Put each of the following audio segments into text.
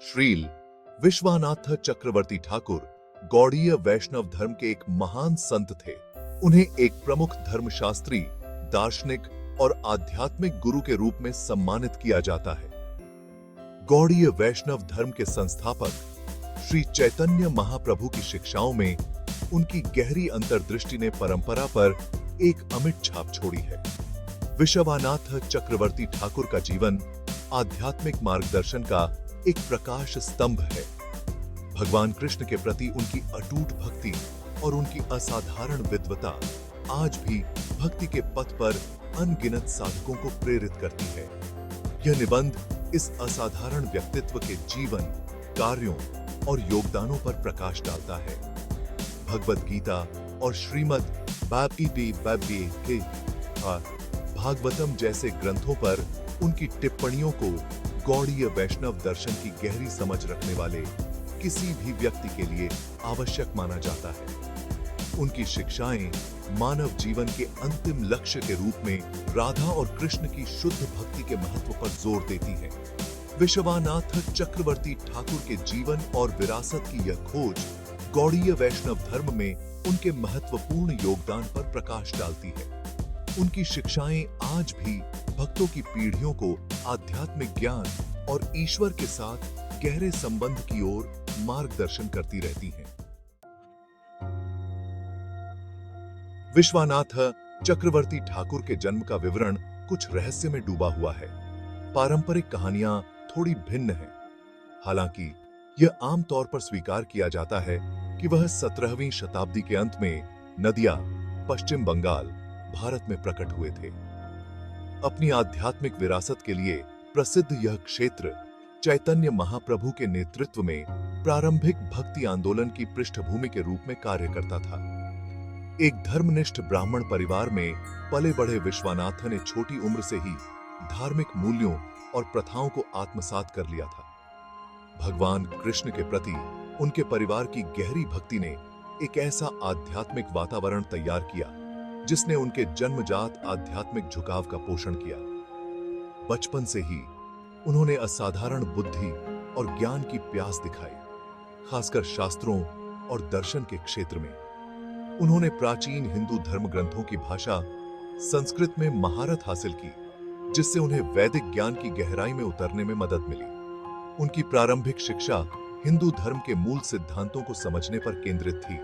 श्रील विश्वानाथ चक्रवर्ती ठाकुर गौड़ीय वैष्णव धर्म के एक महान संत थे। उन्हें एक प्रमुख धर्मशास्त्री, दार्शनिक और आध्यात्मिक गुरु के रूप में सम्मानित किया जाता है। गौड़ीय वैष्णव धर्म के संस्थापक श्री चैतन्य महाप्रभु की शिक्षाओं में उनकी गहरी अंतर्दृष्टि ने परंपरा पर एक अमिट छाप छोड़ी है। विश्वानाथ चक्रवर्ती ठाकुर का जीवन आध्यात्मिक मार्गदर्शन का एक प्रकाश स्तंभ है। भगवान कृष्ण के प्रति उनकी अटूट भक्ति और उनकी असाधारण विद्वता आज भी भक्ति के पथ पर अनगिनत साधकों को प्रेरित करती है। यह निबंध इस असाधारण व्यक्तित्व के जीवन, कार्यों और योगदानों पर प्रकाश डालता है। भगवद गीता और श्रीमद् भागवतम जैसे ग्रंथों पर उनकी टिप्पणियों को गौड़ीय वैष्णव दर्शन की गहरी समझ रखने वाले किसी भी व्यक्ति के लिए आवश्यक माना जाता है। उनकी शिक्षाएं मानव जीवन के अंतिम लक्ष्य के रूप में राधा और कृष्ण की शुद्ध भक्ति के महत्व पर जोर देती हैं। विश्वानाथ चक्रवर्ती ठाकुर के जीवन और विरासत की यह खोज गौड़ीय वैष्णव धर्म में उनके महत्वपूर्ण योगदान पर प्रकाश डालती है। उनकी शिक्षाएं आज भी भक्तों की पीढ़ियों को आध्यात्मिक ज्ञान और ईश्वर के साथ गहरे संबंध की ओर मार्गदर्शन करती रहती हैं। विश्वानाथ चक्रवर्ती ठाकुर के जन्म का विवरण कुछ रहस्य में डूबा हुआ है। पारंपरिक कहानियां थोड़ी भिन्न हैं। हालांकि यह आमतौर पर स्वीकार किया जाता है कि वह 17वीं शताब्दी के अंत में नदिया, पश्चिम बंगाल, भारत में प्रकट हुए थे। अपनी आध्यात्मिक विरासत के लिए प्रसिद्ध यह क्षेत्र चैतन्य महाप्रभु के नेतृत्व में प्रारंभिक भक्ति आंदोलन की पृष्ठभूमि के रूप में कार्य करता था। एक धर्मनिष्ठ ब्राह्मण परिवार में पले बढ़े विश्वानाथ ने छोटी उम्र से ही धार्मिक मूल्यों और प्रथाओं को आत्मसात कर लिया था। भगवान कृष्ण के प्रति उनके परिवार की गहरी भक्ति ने एक ऐसा आध्यात्मिक वातावरण तैयार किया जिसने उनके जन्मजात आध्यात्मिक झुकाव का पोषण किया। बचपन से ही उन्होंने असाधारण बुद्धि और ज्ञान की प्यास दिखाई, खासकर शास्त्रों और दर्शन के क्षेत्र में। उन्होंने प्राचीन हिंदू धर्म ग्रंथों की भाषा संस्कृत में महारत हासिल की, जिससे उन्हें वैदिक ज्ञान की गहराई में उतरने में मदद मिली। उनकी प्रारंभिक शिक्षा हिंदू धर्म के मूल सिद्धांतों को समझने पर केंद्रित थी,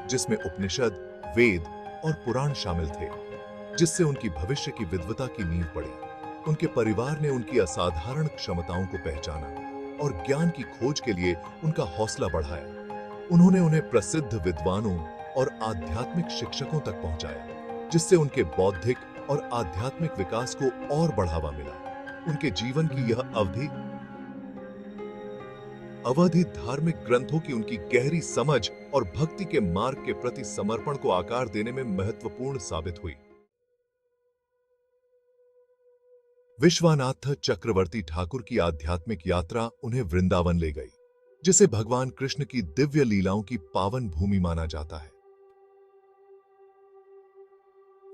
जिसमें उपनिषद, वेद और पुराण शामिल थे, जिससे उनकी भविष्य की विद्वता की नींव पड़ी। उनके परिवार ने उनकी असाधारण क्षमताओं को पहचाना और ज्ञान की खोज के लिए उनका हौसला बढ़ाया। उन्होंने उन्हें प्रसिद्ध विद्वानों और आध्यात्मिक शिक्षकों तक पहुंचाया, जिससे उनके बौद्धिक और आध्यात्मिक विकास को और बढ़ावा मिला। उनके जीवन की यह अवधि धार्मिक ग्रंथों की उनकी गहरी समझ और भक्ति के मार्ग के प्रति समर्पण को आकार देने में महत्वपूर्ण साबित हुई। विश्वानाथ चक्रवर्ती ठाकुर की आध्यात्मिक यात्रा उन्हें वृंदावन ले गई, जिसे भगवान कृष्ण की दिव्य लीलाओं की पावन भूमि माना जाता है।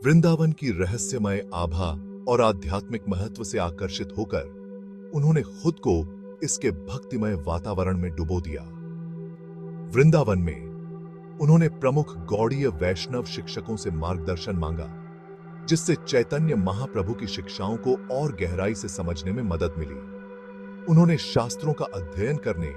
वृंदावन की रहस्यमय आभा और आध्यात्मिक महत्व से आकर्षित होकर उन्होंने खुद को इसके भक्तिमय वातावरण में डुबो दिया। वृंदावन में उन्होंने प्रमुख गौड़ीय वैष्णव शिक्षकों से मार्गदर्शन मांगा, जिससे चैतन्य महाप्रभु की शिक्षाओं को और गहराई से समझने में मदद मिली। उन्होंने शास्त्रों का अध्ययन करने,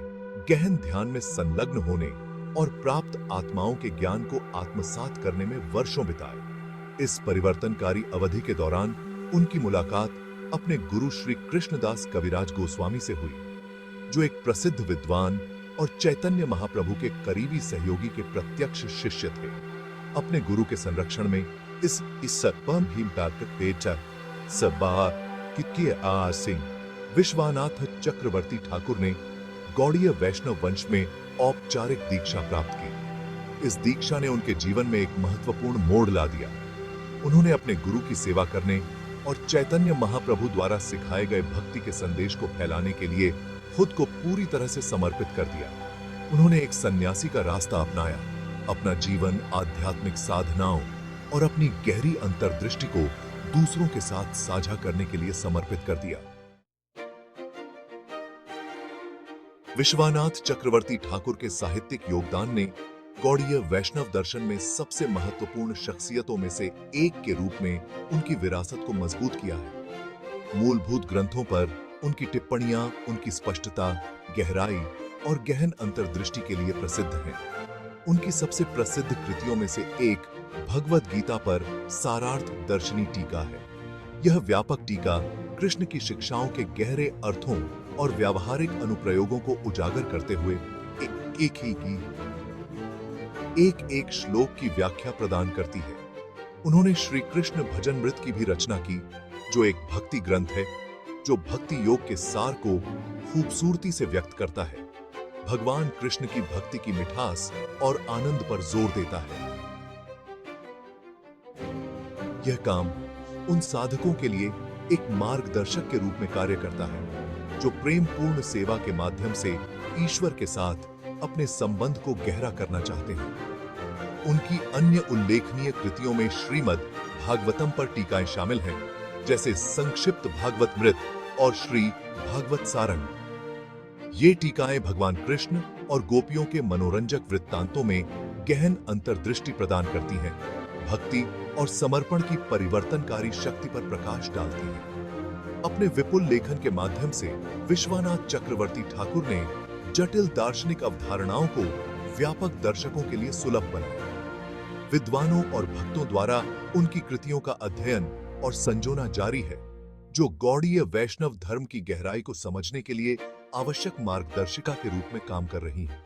गहन ध्यान में संलग्न होने और प्राप्त आत्माओं के ज्ञान को आत्मसात करने में वर्षों बिताए। इस परिवर्तनकारी अवधि के दौरान उनकी मुलाकात अपने गुरु श्री कृष्णदास कविराज गोस्वामी से हुई, जो एक प्रसिद्ध विद्वान और चैतन्य महाप्रभु के करीबी सहयोगी के प्रत्यक्ष शिष्य थे। अपने गुरु के संरक्षण में इस विश्वानाथ चक्रवर्ती ठाकुर ने गौड़ीय वैष्णव वंश में औपचारिक दीक्षा प्राप्त की। इस दीक्षा ने उनके जीवन में एक महत्वपूर्ण मोड़ ला दिया। उन्होंने अपने गुरु की सेवा करने और चैतन्य महाप्रभु द्वारा सिखाए गए भक्ति के संदेश को फैलाने के लिए खुद को पूरी तरह से समर्पित कर दिया। उन्होंने एक सन्यासी का रास्ता अपनाया, अपना जीवन आध्यात्मिक साधनाओं और अपनी गहरी अंतर्दृष्टि को दूसरों के साथ साझा करने के लिए समर्पित कर दिया। विश्वनाथ चक्रवर्ती ठाकुर के साहित्यिक योगदान ने गौड़ीय वैष्णव दर्शन में सबसे महत्वपूर्ण शख्सियतों में से एक के रूप में उनकी विरासत को मजबूत किया है। मूलभूत ग्रंथों पर उनकी टिप्पणियां उनकी स्पष्टता, गहराई और गहन अंतर्दृष्टि के लिए प्रसिद्ध हैं। उनकी सबसे प्रसिद्ध कृतियों में से एक भगवद गीता पर सारार्थ दर्शनी टीका है। यह व्यापक टीका कृष्ण की शिक्षाओं के गहरे अर्थों और व्यावहारिक अनुप्रयोगों को उजागर करते हुए एक श्लोक की व्याख्या प्रदान करती है। उन्होंने श्री कृष्ण भजनमृत की भी रचना की, जो एक भक्ति ग्रंथ है जो भक्ति योग के सार को खूबसूरती से व्यक्त करता है, भगवान कृष्ण की भक्ति की मिठास और आनंद पर जोर देता है। यह काम उन साधकों के लिए एक मार्गदर्शक के रूप में कार्य करता है जो प्रेमपूर्ण सेवा के माध्यम से ईश्वर के साथ अपने संबंध को गहरा करना चाहते हैं। उनकी अन्य उल्लेखनीय कृतियों में श्रीमद् भागवतम पर टीकाएं शामिल हैं, जैसे संक्षिप्त भागवतमृत और श्री भागवत सारंग। ये टीकाएं भगवान कृष्ण और गोपियों के मनोरंजक वृत्तांतों में गहन अंतर्दृष्टि प्रदान करती हैं, भक्ति और समर्पण की परिवर्तनकारी शक्ति पर प्रकाश डालती हैं। अपने विपुल लेखन के माध्यम से विश्वनाथ चक्रवर्ती ठाकुर ने जटिल दार्शनिक अवधारणाओं को व्यापक दर्शकों के लिए सुलभ बनाया। विद्वानों और भक्तों द्वारा उनकी कृतियों का अध्ययन और संजोना जारी है, जो गौड़ीय वैष्णव धर्म की गहराई को समझने के लिए आवश्यक मार्गदर्शिका के रूप में काम कर रही हैं।